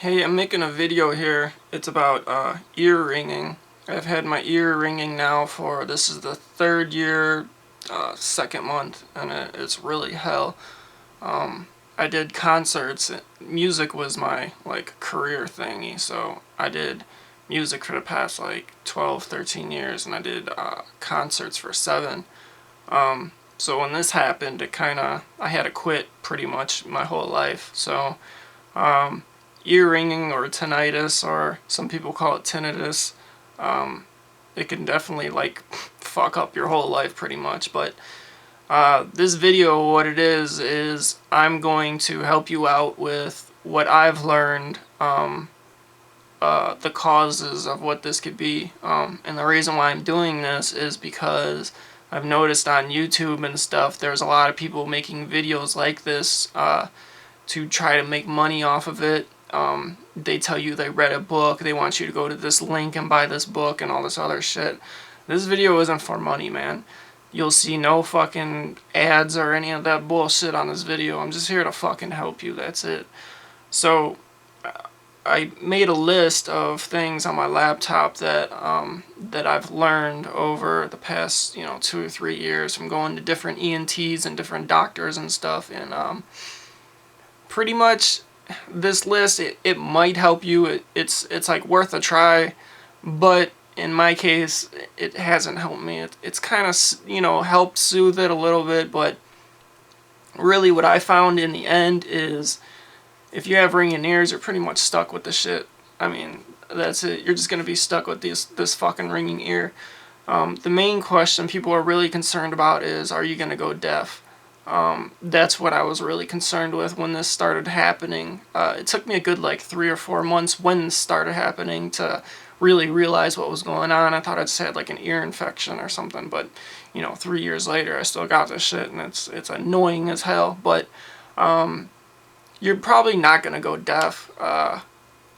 Hey, I'm making a video here. It's about ear ringing. I've had my ear ringing now for, this is the third year, second month, and it's really hell. I did concerts. Music was my, like, career thingy, so I did music for the past, like, 12, 13 years, and I did concerts for 7. So when this happened, I had to quit pretty much my whole life, so, ear ringing or tinnitus, or some people call it tinnitus. It can definitely like fuck up your whole life pretty much. But this video, what it is I'm going to help you out with what I've learned, the causes of what this could be. And the reason why I'm doing this is because I've noticed on YouTube and stuff, there's a lot of people making videos like this to try to make money off of it. They tell you they read a book, they want you to go to this link and buy this book and all this other shit. This video isn't for money, man. You'll see no fucking ads or any of that bullshit on this video. I'm just here to fucking help you, that's it. So, I made a list of things on my laptop that I've learned over the past, 2 or 3 years from going to different ENTs and different doctors and stuff, and pretty much this list, it might help you. It's like worth a try, but in my case it hasn't helped me. It's kind of helped soothe it a little bit, but really what I found in the end is if you have ringing ears, you're pretty much stuck with the shit. I mean, that's it. You're just gonna be stuck with this fucking ringing ear. The main question people are really concerned about is, are you gonna go deaf? That's what I was really concerned with when this started happening. It took me a good 3 or 4 months when this started happening to really realize what was going on. I thought I just had like an ear infection or something, but 3 years later I still got this shit, and it's annoying as hell. But you're probably not gonna go deaf.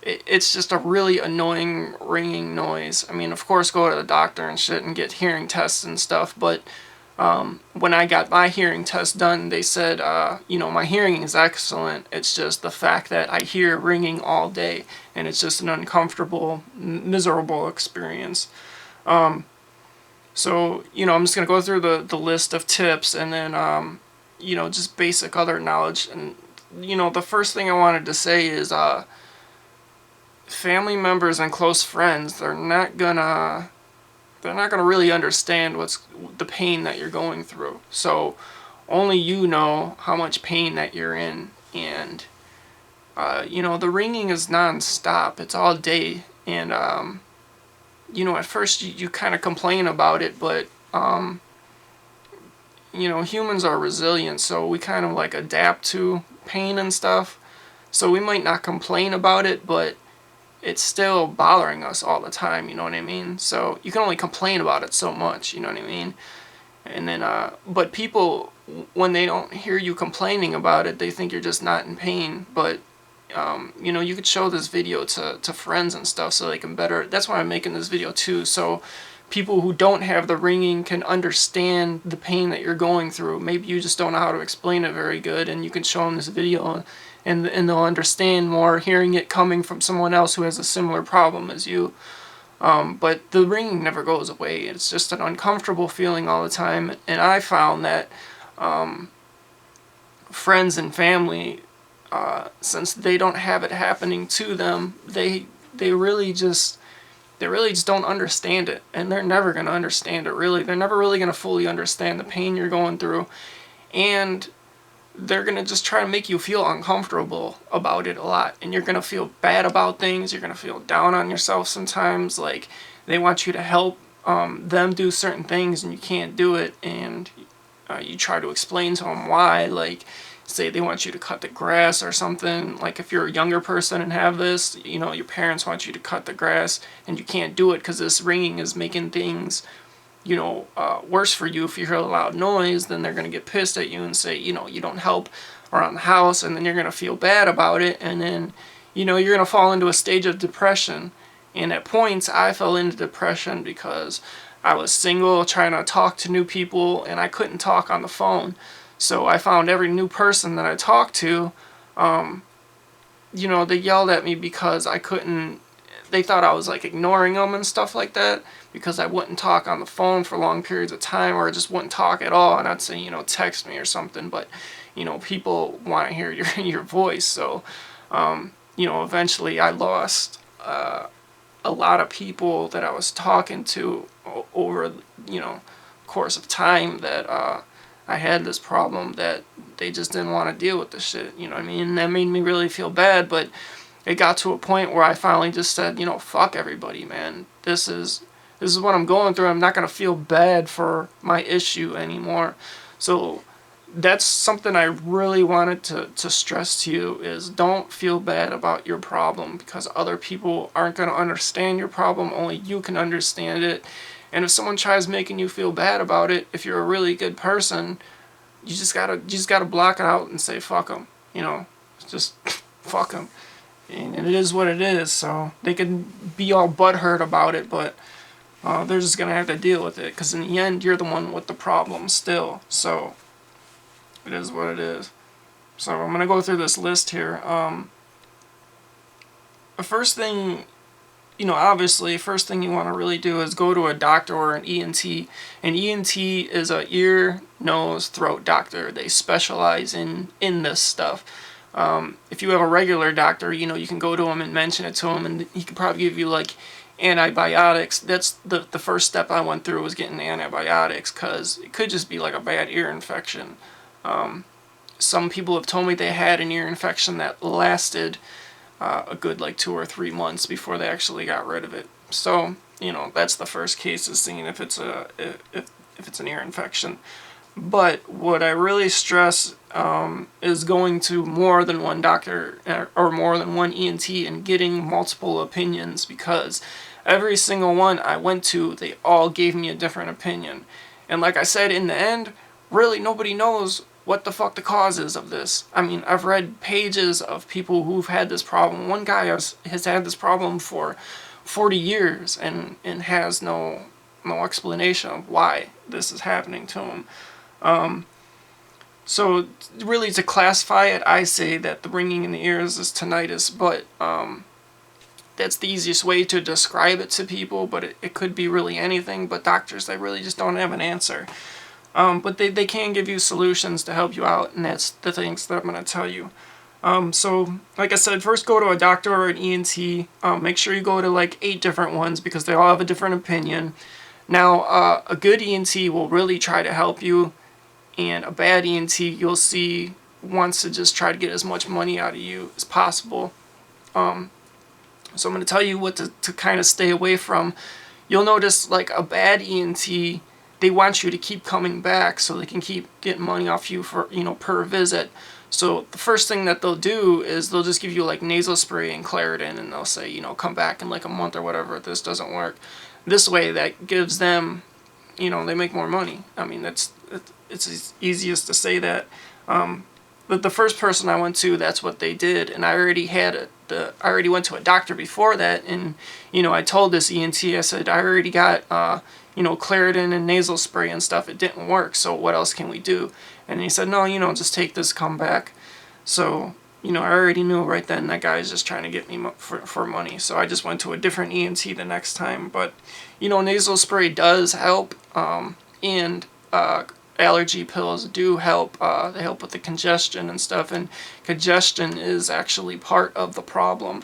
It's just a really annoying ringing noise. I mean, of course, go to the doctor and shit and get hearing tests and stuff, but when I got my hearing test done, they said, my hearing is excellent. It's just the fact that I hear ringing all day, and it's just an uncomfortable, miserable experience. So, I'm just going to go through the list of tips, and then, just basic other knowledge. And, the first thing I wanted to say is, family members and close friends, they're not gonna really understand what's the pain that you're going through. So only you know how much pain that you're in, and the ringing is non-stop. It's all day, and at first you kind of complain about it, but humans are resilient, so we kind of adapt to pain and stuff. So we might not complain about it, but it's still bothering us all the time, you know what I mean? So you can only complain about it so much, you know what I mean? And then, but people, when they don't hear you complaining about it, they think you're just not in pain. But, you could show this video to friends and stuff so they can better, that's why I'm making this video too, so people who don't have the ringing can understand the pain that you're going through. Maybe you just don't know how to explain it very good, and you can show them this video, and they'll understand more hearing it coming from someone else who has a similar problem as you. But the ringing never goes away. It's just an uncomfortable feeling all the time, and I found that friends and family, since they don't have it happening to them, they really just don't understand it, and they're never going to understand it, really. They're never really going to fully understand the pain you're going through, and they're going to just try to make you feel uncomfortable about it a lot, and you're going to feel bad about things. You're going to feel down on yourself sometimes. Like, they want you to help them do certain things, and you can't do it, and you try to explain to them why. Like, say they want you to cut the grass or something. Like, if you're a younger person and have this, your parents want you to cut the grass, and you can't do it because this ringing is making things worse for you. If you hear a loud noise, then they're going to get pissed at you and say, you don't help around the house, and then you're going to feel bad about it, and then, you're going to fall into a stage of depression. And at points, I fell into depression because I was single, trying to talk to new people, and I couldn't talk on the phone. So I found every new person that I talked to, they yelled at me because I couldn't, they thought I was like ignoring them and stuff like that, because I wouldn't talk on the phone for long periods of time, or I just wouldn't talk at all, and I'd say, text me or something. But people want to hear your voice. So eventually I lost a lot of people that I was talking to over course of time, that I had this problem, that they just didn't want to deal with the shit. You know what I mean? And that made me really feel bad. But it got to a point where I finally just said, fuck everybody, man. This is what I'm going through. I'm not gonna feel bad for my issue anymore. So that's something I really wanted to stress to you, is don't feel bad about your problem, because other people aren't going to understand your problem. Only you can understand it. And if someone tries making you feel bad about it, if you're a really good person, you just gotta block it out and say fuck them. Just fuck them. And it is what it is. So they can be all butthurt about it, but they're just gonna have to deal with it, because in the end, you're the one with the problem still. So it is what it is. So I'm going to go through this list here. The first thing, obviously, first thing you want to really do is go to a doctor or an ENT. An ENT is a ear, nose, throat doctor. They specialize in this stuff. If you have a regular doctor, you can go to him and mention it to him, and he could probably give you like antibiotics. That's the first step I went through, was getting antibiotics, because it could just be like a bad ear infection. Some people have told me they had an ear infection that lasted a good like 2 or 3 months before they actually got rid of it. So that's the first case, is seeing if it's if it's an ear infection. But what I really stress is going to more than one doctor or more than one ENT and getting multiple opinions, because every single one I went to, they all gave me a different opinion. And like I said, in the end, really nobody knows what the fuck the cause is of this. I mean, I've read pages of people who've had this problem. One guy has had this problem for 40 years and has no explanation of why this is happening to him. So really, to classify it, I say that the ringing in the ears is tinnitus, but that's the easiest way to describe it to people. But it could be really anything. But doctors, they really just don't have an answer. But they can give you solutions to help you out, and that's the things that I'm going to tell you. So, like I said, first go to a doctor or an ENT. Make sure you go to like 8 different ones, because they all have a different opinion. Now, a good ENT will really try to help you, and a bad ENT, you'll see, wants to just try to get as much money out of you as possible. So I'm going to tell you what to kind of stay away from. You'll notice, like, a bad ENT, they want you to keep coming back so they can keep getting money off you for, per visit. So the first thing that they'll do is they'll just give you like nasal spray and Claritin, and they'll say, come back in like a month or whatever if this doesn't work. This way, that gives them, they make more money. I mean, it's easiest to say that. But the first person I went to, that's what they did, and I already went to a doctor before that, and I told this ENT, I said, I already got Claritin and nasal spray and stuff. It didn't work, so what else can we do? And he said, no, just take this, come back. So I already knew right then that guy is just trying to get me for money. So I just went to a different ENT the next time. But nasal spray does help, and allergy pills do help. They help with the congestion and stuff, and congestion is actually part of the problem.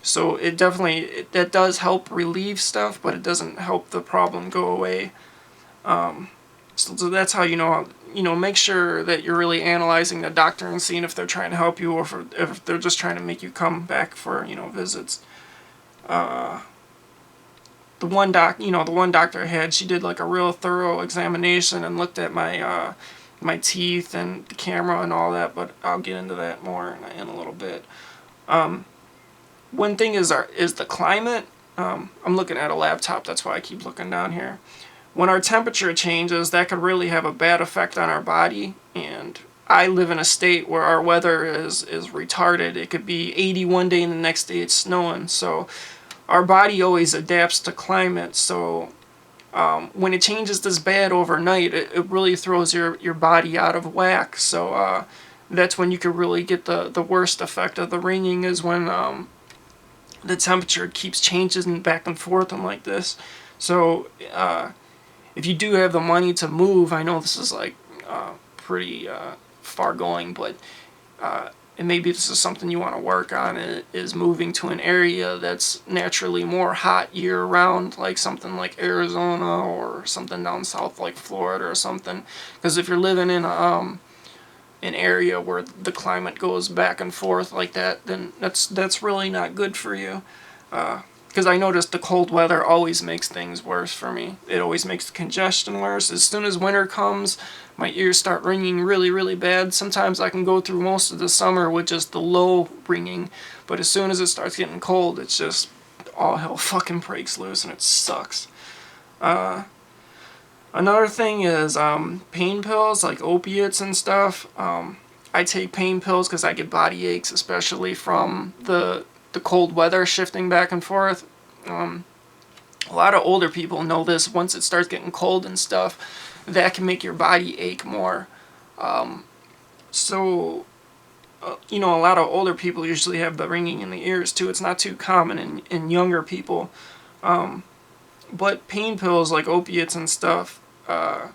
So it definitely, that does help relieve stuff, but it doesn't help the problem go away. So that's how make sure that you're really analyzing the doctor and seeing if they're trying to help you, or if they're just trying to make you come back for visits. The one doctor I had, she did like a real thorough examination and looked at my my teeth and the camera and all that, but I'll get into that more in a little bit. One thing is the climate. I'm looking at a laptop, that's why I keep looking down here. When our temperature changes, that could really have a bad effect on our body, and I live in a state where our weather is retarded. It could be 80 one day and the next day it's snowing, so our body always adapts to climate. So when it changes this bad overnight, it really throws your body out of whack. So that's when you could really get the worst effect of the ringing, is when the temperature keeps changing back and forth and like this. So if you do have the money to move, I know this is like pretty far going, but and maybe this is something you want to work on, is moving to an area that's naturally more hot year round, like something like Arizona or something down south like Florida or something. Because if you're living in an area where the climate goes back and forth like that, then that's really not good for you. Because I noticed the cold weather always makes things worse for me. It always makes the congestion worse. As soon as winter comes, my ears start ringing really, really bad. Sometimes I can go through most of the summer with just the low ringing, but as soon as it starts getting cold, it's just all hell fucking breaks loose, and it sucks. Another thing is pain pills, like opiates and stuff. I take pain pills because I get body aches, especially from the cold weather shifting back and forth. A lot of older people know this. Once it starts getting cold and stuff, that can make your body ache more. So, a lot of older people usually have the ringing in the ears too. It's not too common in younger people. But pain pills like opiates and stuff, I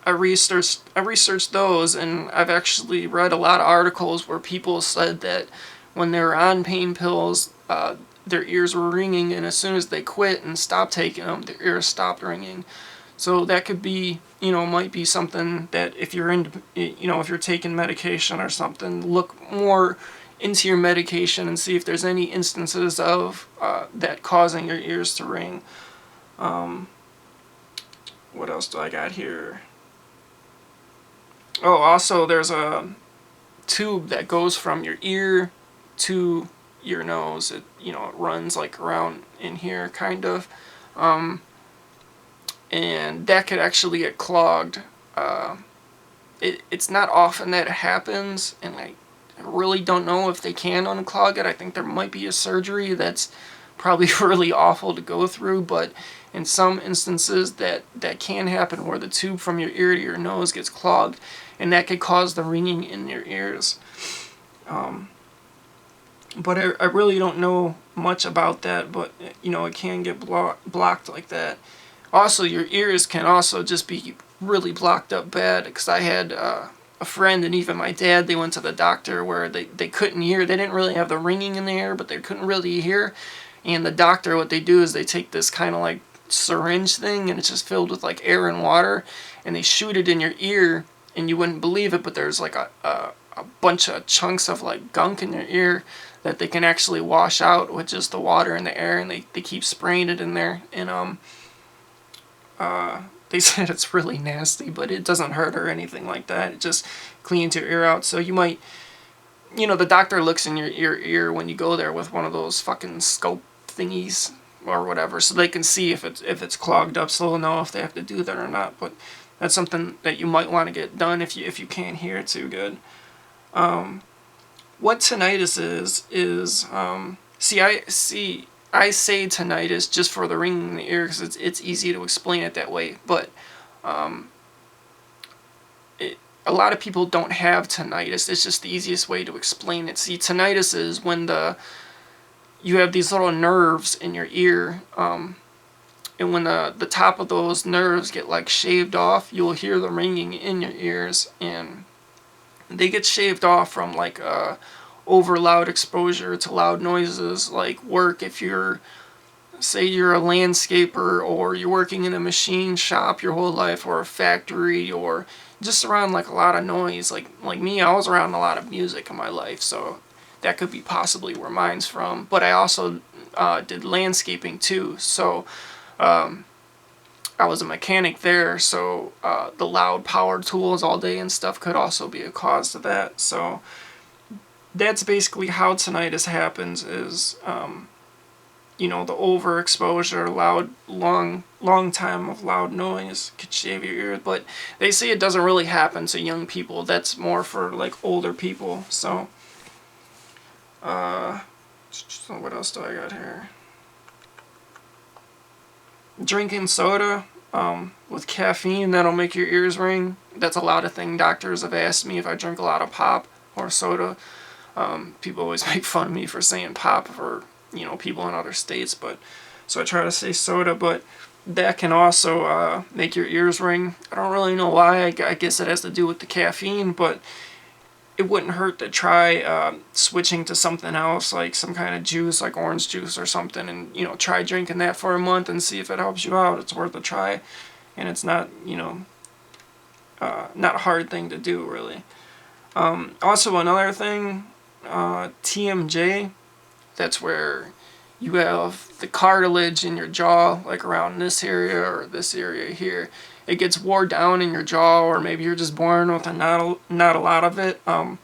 researched those, and I've actually read a lot of articles where people said that when they were on pain pills, their ears were ringing, and as soon as they quit and stopped taking them, their ears stopped ringing. So that could be, might be something that if you're if you're taking medication or something, look more into your medication and see if there's any instances of that causing your ears to ring. What else do I got here? Oh, also there's a tube that goes from your ear to your nose. It runs like around in here kind of, and that could actually get clogged. It's not often that it happens, and I really don't know if they can unclog it. I think there might be a surgery that's probably really awful to go through, but in some instances that can happen, where the tube from your ear to your nose gets clogged, and that could cause the ringing in your ears. But I really don't know much about that, but it can get blocked like that. Also, your ears can also just be really blocked up bad, because I had a friend and even my dad, they went to the doctor where they couldn't hear. They didn't really have the ringing in the ear, but they couldn't really hear. And the doctor, what they do is they take this kind of like syringe thing, and it's just filled with like air and water, and they shoot it in your ear, and you wouldn't believe it, but there's like a bunch of chunks of like gunk in your ear that they can actually wash out with just the water and the air, and they keep spraying it in there, and they said it's really nasty, but it doesn't hurt or anything like that. It just cleans your ear out. So you might, the doctor looks in your ear when you go there with one of those fucking scope thingies or whatever, so they can see if it's clogged up, so they'll know if they have to do that or not. But that's something that you might want to get done if you can't hear too good. What tinnitus is I say tinnitus just for the ringing in the ear because it's easy to explain it that way, but a lot of people don't have tinnitus. It's just the easiest way to explain it. See, tinnitus is when you have these little nerves in your ear, and when the top of those nerves get like shaved off, you'll hear the ringing in your ears, and they get shaved off from like over loud exposure to loud noises like work. If say you're a landscaper, or you're working in a machine shop your whole life, or a factory, or just around like a lot of noise, like me, I was around a lot of music in my life, so that could be possibly where mine's from. But I also did landscaping too, so I was a mechanic there, so the loud power tools all day and stuff could also be a cause to that. So that's basically how tinnitus happens, is the overexposure, loud, long time of loud noise could shave your ears. But they say it doesn't really happen to young people. That's more for like older people. So what else do I got here? Drinking soda. with caffeine that'll make your ears ring. That's a lot of thing doctors have asked me if I drink a lot of pop or soda. People always make fun of me for saying pop for, people in other states, but so I try to say soda, but that can also make your ears ring. I don't really know why. I guess it has to do with the caffeine, but it wouldn't hurt to try switching to something else, like some kind of juice, like orange juice or something, and try drinking that for a month and see if it helps you out. It's worth a try, and it's not not a hard thing to do, really. Also, another thing, TMJ. That's where you have the cartilage in your jaw, like around this area or this area here. It gets wore down in your jaw, or maybe you're just born with not a lot of it. But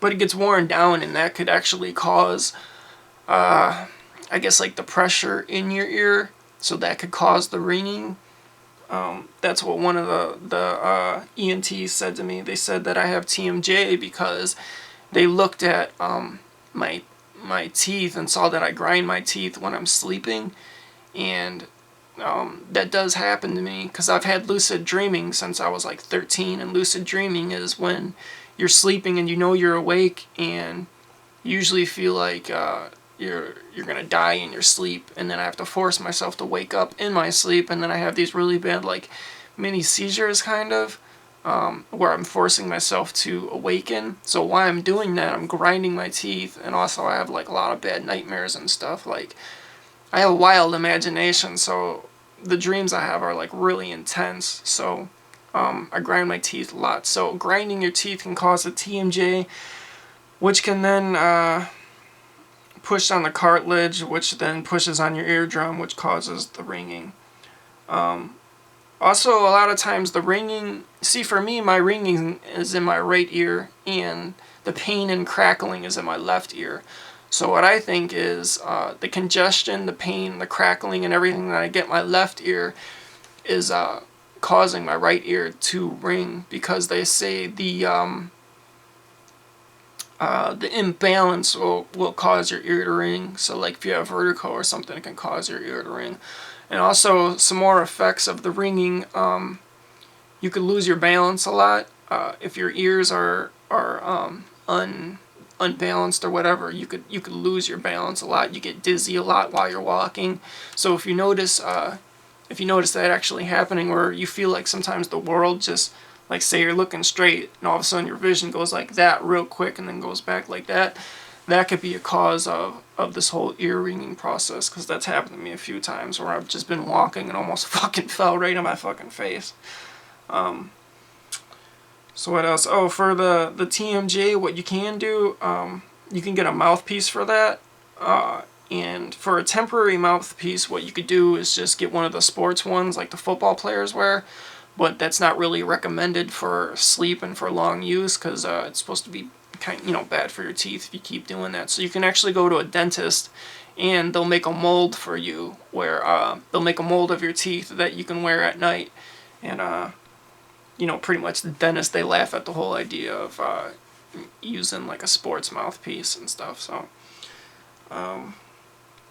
it gets worn down, and that could actually cause, I guess, like the pressure in your ear. So that could cause the ringing. That's what one of the ENTs said to me. They said that I have TMJ because they looked at my teeth and saw that I grind my teeth when I'm sleeping, and that does happen to me because I've had lucid dreaming since I was like 13, and lucid dreaming is when you're sleeping and you're awake and you usually feel like you're gonna die in your sleep, and then I have to force myself to wake up in my sleep, and then I have these really bad like mini seizures kind of where I'm forcing myself to awaken. So while I'm doing that, I'm grinding my teeth, and also I have like a lot of bad nightmares and stuff. Like, I have a wild imagination, so the dreams I have are like really intense. So I grind my teeth a lot. So grinding your teeth can cause a TMJ, which can then push on the cartilage, which then pushes on your eardrum, which causes the ringing. Also, a lot of times the ringing, see, for me, my ringing is in my right ear, and the pain and crackling is in my left ear. So what I think is the congestion, the pain, the crackling, and everything that I get in my left ear is causing my right ear to ring, because they say the imbalance will cause your ear to ring. So like if you have vertigo or something, it can cause your ear to ring. And also some more effects of the ringing. You could lose your balance a lot if your ears are unbalanced or whatever. You could lose your balance a lot. You get dizzy a lot while you're walking. So if you notice that actually happening, where you feel like sometimes the world just, like, say you're looking straight and all of a sudden your vision goes like that real quick and then goes back like that, that could be a cause of this whole ear ringing process, because that's happened to me a few times where I've just been walking and almost fucking fell right in my fucking face. So what else? Oh, for the TMJ, what you can do, you can get a mouthpiece for that. And for a temporary mouthpiece, what you could do is just get one of the sports ones like the football players wear. But that's not really recommended for sleep and for long use, because it's supposed to be bad for your teeth if you keep doing that. So you can actually go to a dentist, and they'll make a mold for you where they'll make a mold of your teeth that you can wear at night. And pretty much the dentist, they laugh at the whole idea of using like a sports mouthpiece and stuff. So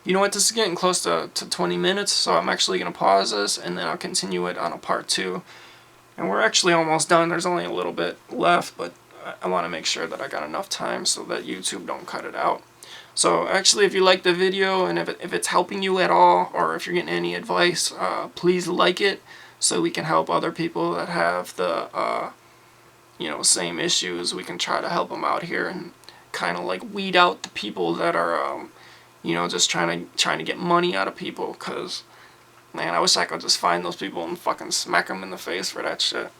you know what, this is getting close to 20 minutes, so I'm actually going to pause this, and then I'll continue it on a part 2. And we're actually almost done. There's only a little bit left, but I want to make sure that I got enough time so that YouTube don't cut it out. So actually, if you like the video, and if it's helping you at all, or if you're getting any advice, please like it, so we can help other people that have the same issues. We can try to help them out here and kind of like weed out the people that are just trying to get money out of people, because, man, I wish I could just find those people and fucking smack them in the face for that shit.